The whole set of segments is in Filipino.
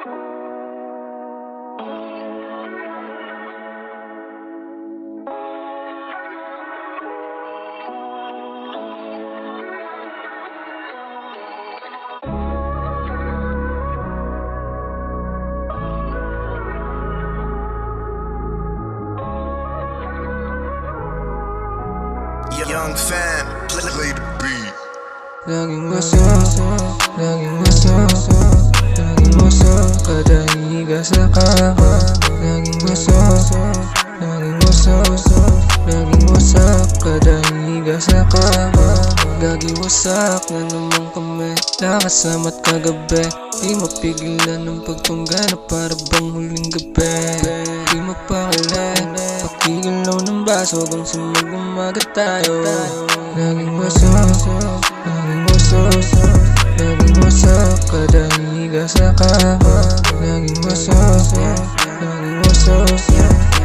Young fan, play the beat. Laging masok, laging masok, laging masok, kada higa sa kama. Laging masok, laging masok, laging wasak, kada higa sa kama. Laging wasak na naman kami, nakasama't kagabi. Di mapigilan ng pagtungga na para bang huling gabi. Di mapakali, pakigalaw ng baso hanggang sa mag-umaga tayo. Laging masok, laging masok, laging wasak, kada higa sa kama. Laging masok, laging masok,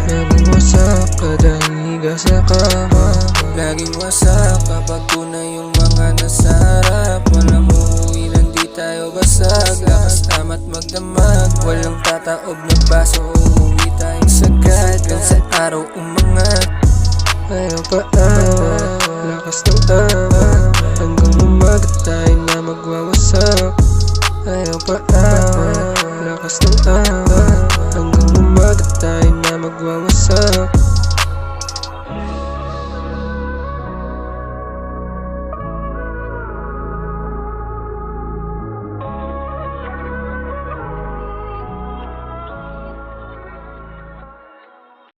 laging wasak, kada higa sa kama. Laging wasak kapag tunay yung mga nasa harap. Walang uuwi, di tayo basag. Lakas tama't magdamag, walang tataob na baso. Uuwi tayong sagad, hanggang sa araw umangat. Ayaw pa lakas ng